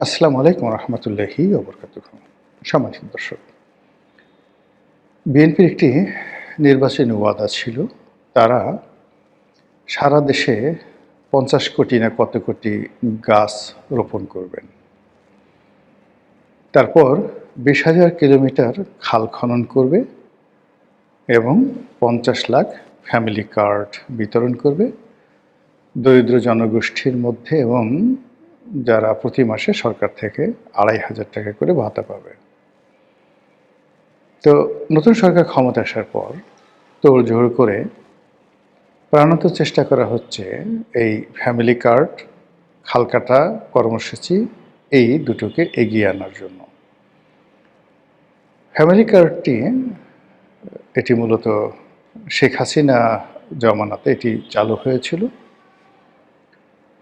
আসসালামু আলাইকুম রহমতুল্লাহি ওয়া বারাকাতুহু। সম্মানিত দর্শক, বিএনপির একটি নির্বাচনী ওয়াদা ছিল। তারা সারা দেশে ৫০ কোটি না কত কোটি গাছ রোপণ করবেন। তারপর ২০,০০০ কিলোমিটার খাল খনন করবে এবং ৫০ লাখ ফ্যামিলি কার্ড বিতরণ করবে দরিদ্র জনগোষ্ঠীর মধ্যে, এবং যারা প্রতি মাসে সরকার থেকে ২৫০০ টাকা করে ভাতা পাবে। তো নতুন সরকার ক্ষমতা আসার পর তোড়জোড় করে প্রাণত চেষ্টা করা হচ্ছে এই ফ্যামিলি কার্ড, খাল কাটা কর্মসূচি এই দুটোকে এগিয়ে আনার জন্য। ফ্যামিলি কার্ডটি এটি মূলত শেখ হাসিনা জমানাতে এটি চালু হয়েছিল।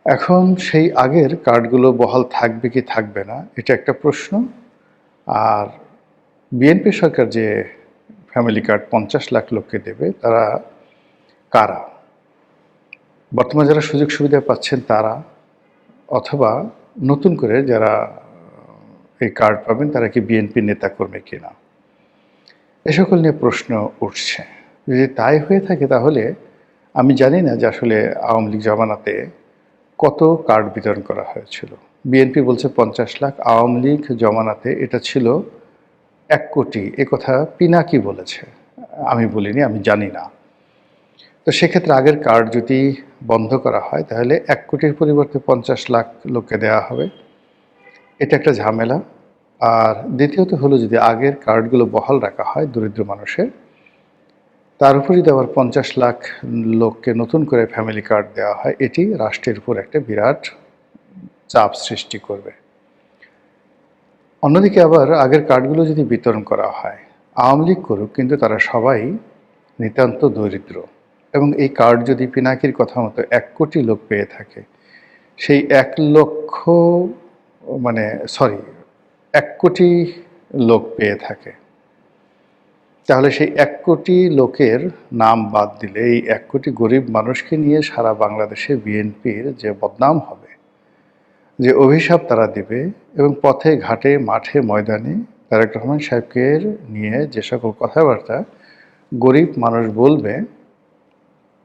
এখন সেই আগের কার্ডগুলো বহাল থাকবে কি থাকবে না এটা একটা প্রশ্ন। আর বিএনপি সরকার যে ফ্যামিলি কার্ড ৫০ লাখ লোককে দেবে, তারা কারা? বর্তমানে যারা সুযোগ সুবিধা পাচ্ছেন তারা, অথবা নতুন করে যারা এই কার্ড পাবেন তারা কি বিএনপির নেতাকর্মী কিনা, এ সকল নিয়ে প্রশ্ন উঠছে। যদি তাই হয়ে থাকে তাহলে আমি জানি না যে আসলে আওয়ামী লীগ জমানাতে কত কার্ড বিতরণ করা হয়েছিল। বিএনপি বলছে ৫০ লাখ, আওয়ামী লীগ জমানাতে এটা ছিল ১ কোটি। একথা পিনাকি বলেছে, আমি বলিনি, আমি জানি না। তো সেক্ষেত্রে আগের কার্ড যদি বন্ধ করা হয় তাহলে ১ কোটির পরিবর্তে ৫০ লাখ লোককে দেওয়া হবে। এটা একটা ঝামেলা। আর দ্বিতীয়ত হলো, যদি আগের কার্ডগুলো বহাল রাখা হয় দরিদ্র মানুষের, তার উপর যদি আবার ৫০ লাখ লোককে নতুন করে ফ্যামিলি কার্ড দেওয়া হয়, এটি রাষ্ট্রের উপর একটা বিরাট চাপ সৃষ্টি করবে। অন্যদিকে আবার আগের কার্ডগুলো যদি বিতরণ করা হয়, আওয়ামী লীগ করুক, কিন্তু তারা সবাই নিতান্ত দরিদ্র, এবং এই কার্ড যদি পিনাকির কথা মতো ১ কোটি লোক পেয়ে থাকে, সেই ১ কোটি লোক পেয়ে থাকে, তাহলে সেই ১ কোটি লোকের নাম বাদ দিলে এই ১ কোটি গরিব মানুষকে নিয়ে সারা বাংলাদেশে বিএনপির যে বদনাম হবে, যে অভিশাপ তারা দিবে, এবং পথে ঘাটে মাঠে ময়দানে তারেক রহমান সাহেবকে নিয়ে যে সকল কথাবার্তা গরিব মানুষ বলবে,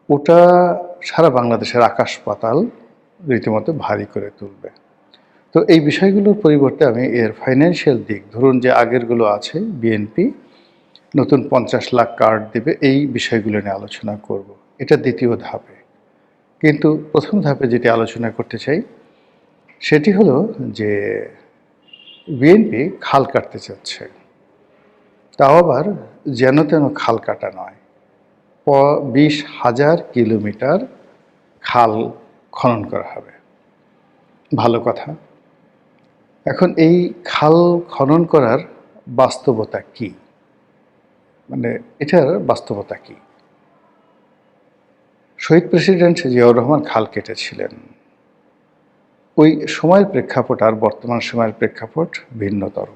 ওটা সারা বাংলাদেশের আকাশ পাতাল রীতিমতো ভারী করে তুলবে। তো এই বিষয়গুলোর পরিবর্তে আমি এর ফাইন্যান্সিয়াল দিক, ধরুন যে আগেরগুলো আছে, বিএনপি নতুন ৫০ লাখ কার্ড দেবে, এই বিষয়গুলো নিয়ে আলোচনা করব। এটা দ্বিতীয় ধাপে। কিন্তু প্রথম ধাপে যেটি আলোচনা করতে চাই সেটি হলো যে বিএনপি খাল কাটতে চাচ্ছে, তাও আবার যেন তেন খাল কাটা নয়। ২০,০০০ কিলোমিটার খাল খনন করা হবে। ভালো কথা। এখন এই খাল খনন করার বাস্তবতা কি, মানে এটার বাস্তবতা কি? শহীদ প্রেসিডেন্ট জিয়াউর রহমান খাল কেটেছিলেন। ওই সময়ের প্রেক্ষাপট আর বর্তমান সময়ের প্রেক্ষাপট ভিন্নতর।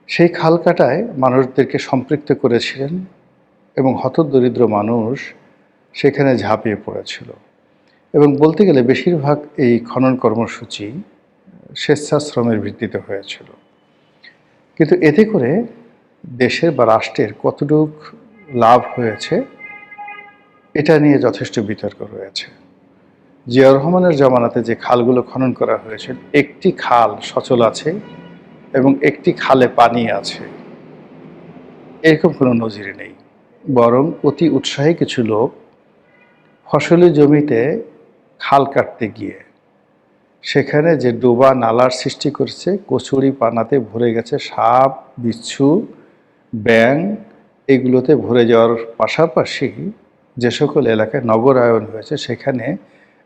সেই খাল কাটায় মানুষদেরকে সম্পৃক্ত করেছিলেন, এবং হতদরিদ্র মানুষ সেখানে ঝাঁপিয়ে পড়েছিল। এবং বলতে গেলে বেশিরভাগ এই খনন কর্মসূচি স্বেচ্ছাশ্রমের ভিত্তিতে হয়েছিল। কিন্তু এতে করে দেশের বা রাষ্ট্রের কতটুক লাভ হয়েছে এটা নিয়ে যথেষ্ট বিতর্ক রয়েছে। জিয়াউর রহমানের জমানাতে যে খালগুলো খনন করা হয়েছে, একটি খাল সচল আছে এবং একটি খালে পানি আছে, এরকম কোনো নজির নেই। বরং অতি উৎসাহী কিছু লোক ফসলি জমিতে খাল কাটতে গিয়ে সেখানে যে ডোবা নালার সৃষ্টি করছে, কচুরি পানাতে ভরে গেছে, সাপ বিচ্ছু ব্যাঙ এগুলোতে ভরে যাওয়ার পাশাপাশি যে সকল এলাকায় নগরায়ন হয়েছে সেখানে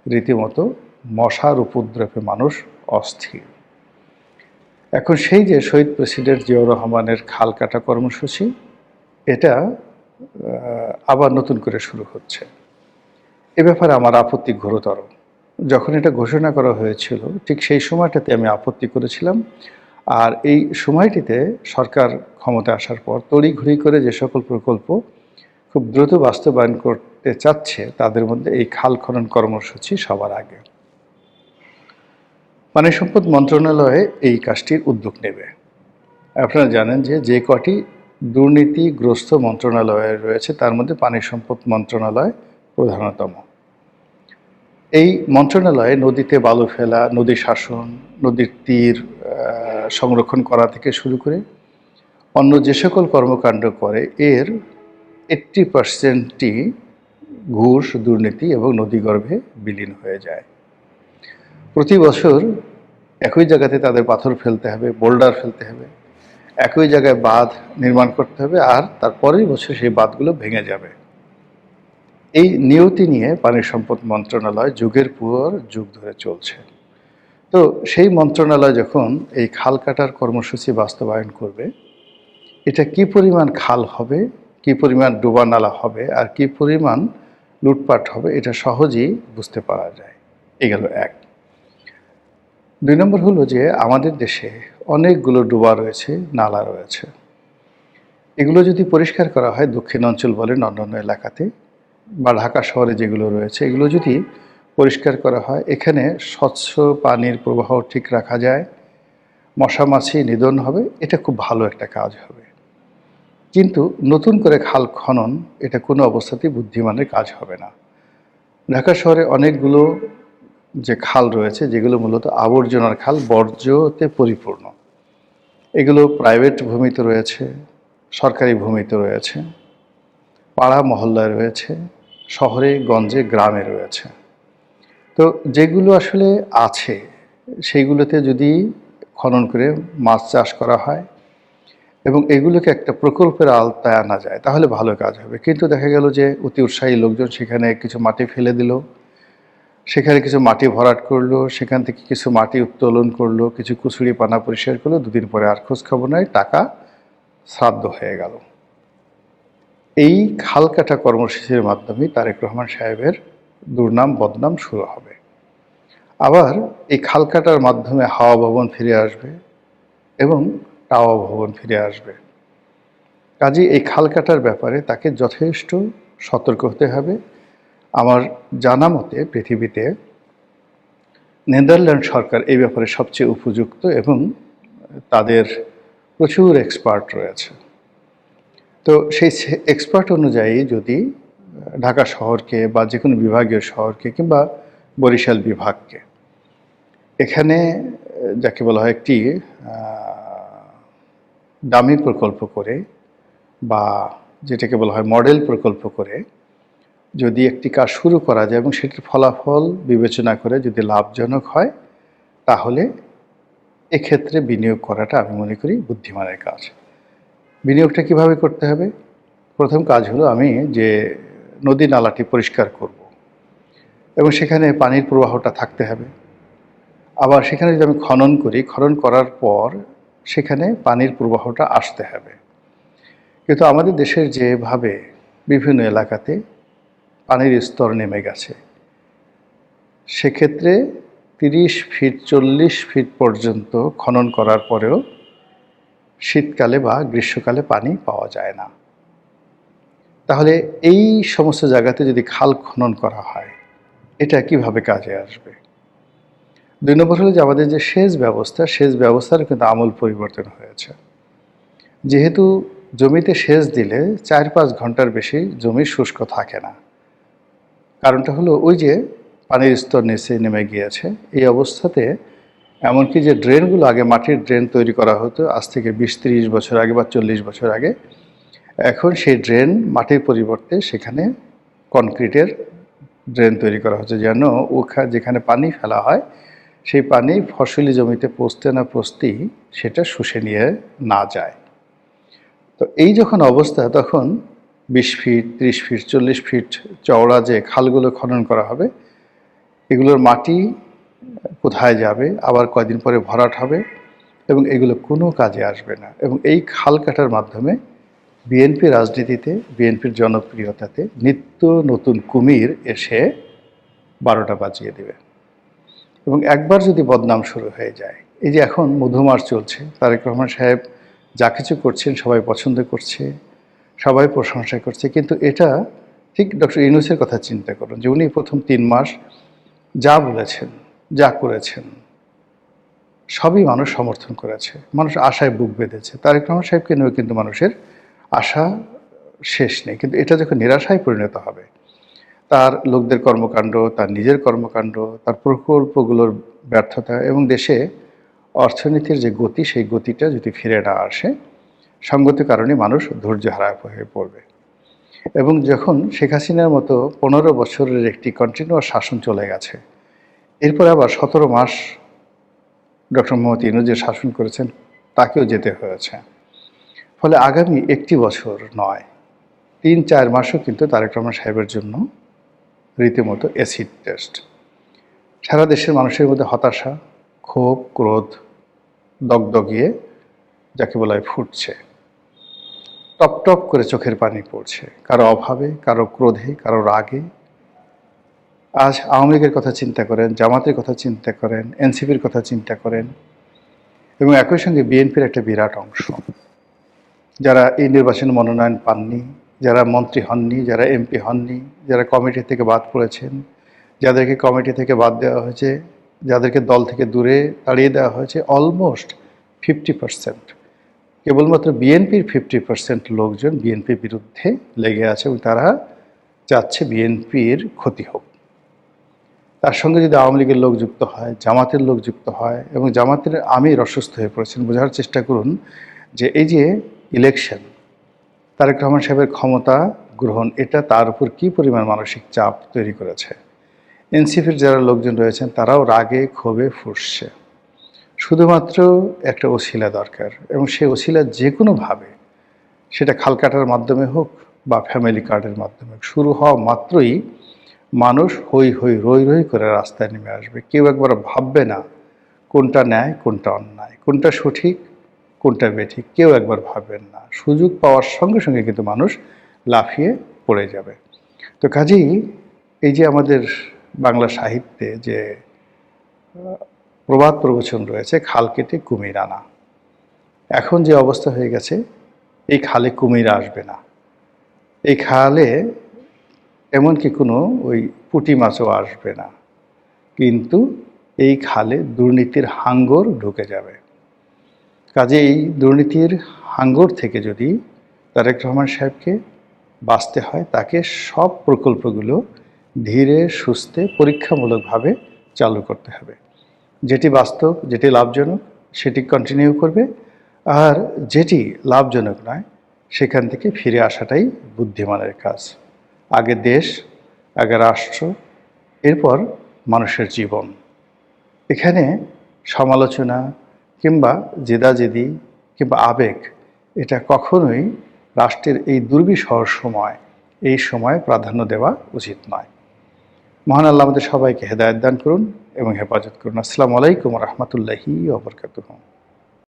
রীতিমতো মশার উপদ্রবে মানুষ অস্থির। এখন সেই যে শহীদ প্রেসিডেন্ট জিয়াউর রহমানের খাল কাটা কর্মসূচি, এটা আবার নতুন করে শুরু হচ্ছে। এ ব্যাপারে আমার আপত্তি ঘোরতর। যখন এটা ঘোষণা করা হয়েছিল ঠিক সেই সময়টাতে আমি আপত্তি করেছিলাম। আর এই সময়টিতে সরকার ক্ষমতা আসার পর তড়িঘড়ি করে যে সকল প্রকল্প খুব দ্রুত বাস্তবায়ন করতে চাচ্ছে, তাদের মধ্যে এই খাল খনন কর্মসূচি সবার আগে। পানি সম্পদ মন্ত্রণালয়ে এই কাজটির উদ্যোগ নেবে। আপনারা জানেন যে যে কটি দুর্নীতিগ্রস্ত মন্ত্রণালয় রয়েছে তার মধ্যে পানি সম্পদ মন্ত্রণালয় প্রধানতম। এই মন্ত্রণালয়ে নদীতে বালু ফেলা, নদী শাসন, নদীর তীর সংরক্ষণ করা থেকে শুরু করে অন্য যে সকল কর্মকাণ্ড করে এর 80%ই ঘুষ, দুর্নীতি এবং নদীগর্ভে বিলীন হয়ে যায়। প্রতি বছর একই জায়গাতে তাদের পাথর ফেলতে হবে, বোল্ডার ফেলতে হবে, একই জায়গায় বাঁধ নির্মাণ করতে হবে, আর তার পরের বছর সেই বাঁধগুলো ভেঙে যাবে। এই নিয়তি নিয়ে পানি সম্পদ মন্ত্রণালয় যুগের পর যুগ ধরে চলছে। তো সেই মন্ত্রণালয় যখন এই খাল কাটার কর্মসূচি বাস্তবায়ন করবে, এটা কি পরিমাণ খাল হবে, কি পরিমাণ ডোবা নালা হবে, আর কি পরিমাণ লুটপাট হবে, এটা সহজেই বুঝতে পারা যায়। এই গেল এক। 2 নম্বর হলো যে আমাদের দেশে অনেকগুলো ডোবা রয়েছে, নালা রয়েছে। এগুলো যদি পরিষ্কার করা হয়, দক্ষিণ অঞ্চল বলেন অন্যান্য এলাকাতে বা ঢাকা শহরে যেগুলো রয়েছে, এগুলো যদি পরিষ্কার করা হয়, এখানে স্বচ্ছ পানির প্রবাহ ঠিক রাখা যায়, মশা মাছি নিধন হবে, এটা খুব ভালো একটা কাজ হবে। কিন্তু নতুন করে খাল খনন এটা কোনো অবস্থাতেই বুদ্ধিমানের কাজ হবে না। ঢাকা শহরে অনেকগুলো যে খাল রয়েছে যেগুলো মূলত আবর্জনার খাল, বর্জ্যতে পরিপূর্ণ। এগুলো প্রাইভেট ভূমিতে রয়েছে, সরকারি ভূমিতে রয়েছে, পাড়া মহল্লায় রয়েছে, শহরে গঞ্জে গ্রামে রয়েছে। তো যেগুলো আসলে আছে সেইগুলোতে যদি খনন করে মাছ চাষ করা হয় এবং এগুলোকে একটা প্রকল্পের আওতায় আনা যায় তাহলে ভালো কাজ হবে। কিন্তু দেখা গেল যে অতি উৎসাহী লোকজন সেখানে কিছু মাটি ফেলে দিল, সেখানে কিছু মাটি ভরাট করলো, সেখান থেকে কিছু মাটি উত্তোলন করলো, কিছু কুচুরি পানা পরিষ্কার করলো, 2 দিন পরে আর খোঁজ খবর নাই, টাকা শ্রাদ্ধ হয়ে গেল। এই খাল কাটা কর্মসূচির মাধ্যমে তারেক রহমান সাহেবের দুর্নাম বদনাম শুরু হবে। আবার এই খাল কাটার মাধ্যমে হাওয়া ভবন ফিরে আসবে এবং টাওয়া ভবন ফিরে আসবে। কাজেই এই খাল কাটার ব্যাপারে তাকে যথেষ্ট সতর্ক হতে হবে। আমার জানা মতে পৃথিবীতে নেদারল্যান্ড সরকার এই ব্যাপারে সবচেয়ে উপযুক্ত এবং তাদের প্রচুর এক্সপার্ট রয়েছে। তো সেই এক্সপার্ট অনুযায়ী যদি ঢাকা শহরকে বা যে কোনো বিভাগীয় শহরকে কিংবা বরিশাল বিভাগকে এখানে যাকে বলা হয় একটি দামি প্রকল্প করে বা যেটাকে বলা হয় মডেল প্রকল্প করে যদি একটি কাজ শুরু করা যায় এবং সেটির ফলাফল বিবেচনা করে যদি লাভজনক হয় তাহলে এক্ষেত্রে বিনিয়োগ করাটা আমি মনে করি বুদ্ধিমানের কাজ। বিনিয়োগটা কিভাবে করতে হবে? প্রথম কাজ হলো আমি যে নদী নালাটি পরিষ্কার করব এবং সেখানে পানির প্রবাহটা থাকতে হবে। আবার সেখানে যদি আমি খনন করি, খনন করার পর সেখানে পানির প্রবাহটা আসতে হবে। কিন্তু আমাদের দেশের যেভাবে বিভিন্ন এলাকাতে পানির স্তর নেমে গেছে, সেক্ষেত্রে 30 ফিট 40 ফিট পর্যন্ত খনন করার পরেও শীতকালে বা গ্রীষ্মকালে পানি পাওয়া যায় না। তাহলে এই সমস্ত জায়গাতে যদি খাল খনন করা হয়, এটা কিভাবে কাজে আসবে? 2 নম্বর হলো যে আমাদের যে সেচ ব্যবস্থার কিন্তু আমূল পরিবর্তন হয়েছে। যেহেতু জমিতে সেচ দিলে 4-5 ঘন্টার বেশি জমি শুষ্ক থাকে না। কারণটা হলো ওই যে পানির স্তর নিচে নেমে গিয়েছে। এই অবস্থাতে এমনকি যে ড্রেনগুলো আগে মাটির ড্রেন তৈরি করা হতো আজ থেকে 20-30 বছর আগে বা 40 বছর আগে, এখন সেই ড্রেন মাটির পরিবর্তে সেখানে কনক্রিটের ড্রেন তৈরি করা হচ্ছে যেন যেখানে পানি ফেলা হয় সেই পানি ফসলি জমিতে পৌঁছতে না পৌঁছতেই সেটা শুষে নিয়ে না যায়। তো এই যখন অবস্থা তখন 20 ফিট 30 ফিট 40 ফিট চওড়া যে খালগুলো খনন করা হবে এগুলোর মাটি কোথায় যাবে, আবার কয়দিন পরে ভরাট হবে এবং এগুলো কোনো কাজে আসবে না। এবং এই খাল কাটার মাধ্যমে বিএনপি রাজনীতিতে, বিএনপির জনপ্রিয়তাতে নিত্য নতুন কুমির এসে 12টা বাজিয়ে দেবে। এবং একবার যদি বদনাম শুরু হয়ে যায়, এই যে এখন মধুমার চলছে, তারেক রহমান সাহেব যা কিছু করছেন সবাই পছন্দ করছে, সবাই প্রশংসা করছে, কিন্তু এটা ঠিক ডক্টর ইউনূসের কথা চিন্তা করুন যে উনি প্রথম 3 মাস যা বলেছেন, যা করেছেন, সবই মানুষ সমর্থন করেছে, মানুষ আশায় বুক বেঁধেছে। তারেক রহমান সাহেবকে নিয়েও কিন্তু মানুষের আশা শেষ নেই। কিন্তু এটা যখন নিরাশায় পরিণত হবে, তার লোকদের কর্মকাণ্ড, তার নিজের কর্মকাণ্ড, তার প্রকল্পগুলোর ব্যর্থতা এবং দেশে অর্থনীতির যে গতি, সেই গতিটা যদি ফিরে না আসে, সঙ্গত কারণে মানুষ ধৈর্যহারা হয়ে পড়বে। এবং যখন শেখ হাসিনার মতো ১৫ বছরের একটি কন্টিনিউয়াস শাসন চলে গেছে, এরপর আবার ১৭ মাস ডক্টর মোহাম্মদ ইউনূস যে শাসন করেছেন, তাকেও যেতে হয়েছে। ফলে আগামী একটি বছর নয়, ৩-৪ মাসও কিন্তু তারেক রহমান সাহেবের জন্য রীতিমতো অ্যাসিড টেস্ট। সারা দেশের মানুষের মধ্যে হতাশা, ক্ষোভ, ক্রোধ দগদগিয়ে যাকে বলা হয় ফুটছে। টপ টপ করে চোখের পানি পড়ছে, কারো অভাবে, কারো ক্রোধে, কারো রাগে। আজ আওয়ামী লীগের কথা চিন্তা করেন, জামাতের কথা চিন্তা করেন, এনসিপির কথা চিন্তা করেন, এবং একই সঙ্গে বিএনপির একটা বিরাট অংশ, যারা এই নির্বাচনে মনোনয়ন পাননি, যারা মন্ত্রী হননি, যারা এমপি হননি, যারা কমিটি থেকে বাদ পড়েছেন, যাদেরকে কমিটি থেকে বাদ দেওয়া হয়েছে, যাদেরকে দল থেকে দূরে তাড়িয়ে দেওয়া হয়েছে, অলমোস্ট 50%। কেবলমাত্র বিএনপির 50% লোকজন বিএনপির বিরুদ্ধে লেগে আছে এবং তারা চাচ্ছে বিএনপির ক্ষতি হোক। তার সঙ্গে যদি আওয়ামী লীগের লোক যুক্ত হয়, জামাতের লোক যুক্ত হয়, এবং জামাতের আমির অসুস্থ হয়ে পড়েছেন। বোঝার চেষ্টা করুন যে এই যে ইলেকশন, তারেক রহমান সাহেবের ক্ষমতা গ্রহণ, এটা তার উপর কী পরিমাণ মানসিক চাপ তৈরি করেছে। এনসিপির যারা লোকজন রয়েছেন তারাও রাগে ক্ষোভে ফুঁসছে। শুধুমাত্র একটা ওসিলা দরকার, এবং সেই ওসিলা যে কোনোভাবে, সেটা খাল কাটার মাধ্যমে হোক বা ফ্যামিলি কার্ডের মাধ্যমে হোক, শুরু হওয়া মাত্রই মানুষ হই হই রই রই করে রাস্তায় নেমে আসবে। কেউ একবার ভাববে না কোনটা ন্যায়, কোনটা অন্যায়, কোনটা সঠিক, কোনটা বেঠিক, কেউ একবার ভাববেন না। সুযোগ পাওয়ার সঙ্গে সঙ্গে কিন্তু মানুষ লাফিয়ে পড়ে যাবে। তো কাজেই এই যে আমাদের বাংলা সাহিত্যে যে প্রবাদ প্রবচন রয়েছে, খাল কেটে কুমির আনা, এখন যে অবস্থা হয়ে গেছে, এই খালে কুমির আসবে না। এই খালে এমনকি কোনো ওই পুঁটি মাছও আসবে না, কিন্তু এই খালে দুর্নীতির হাঙ্গর ঢুকে যাবে। কাজেই এই দুর্নীতির হাঙ্গর থেকে যদি তারেক রহমান সাহেবকে বাঁচতে হয়, তাকে সব প্রকল্পগুলো ধীরে সুস্থে পরীক্ষামূলকভাবে চালু করতে হবে। যেটি বাস্তব, যেটি লাভজনক, সেটি কন্টিনিউ করবে, আর যেটি লাভজনক নয়, সেখান থেকে ফিরে আসাটাই বুদ্ধিমানের কাজ। আগে দেশ, আগে রাষ্ট্র, এরপর মানুষের জীবন। এখানে সমালোচনা কিংবা জেদাজেদি কিংবা আবেগ, এটা কখনোই রাষ্ট্রের এই দুর্বিষহ সময়, এই সময় প্রাধান্য দেওয়া উচিত নয়। মহান আল্লাহ আমাদের সবাইকে হেদায়েত দান করুন এবং হেফাজত করুন। আসসালামু আলাইকুম ওয়া রাহমাতুল্লাহি ওয়া বারাকাতুহু।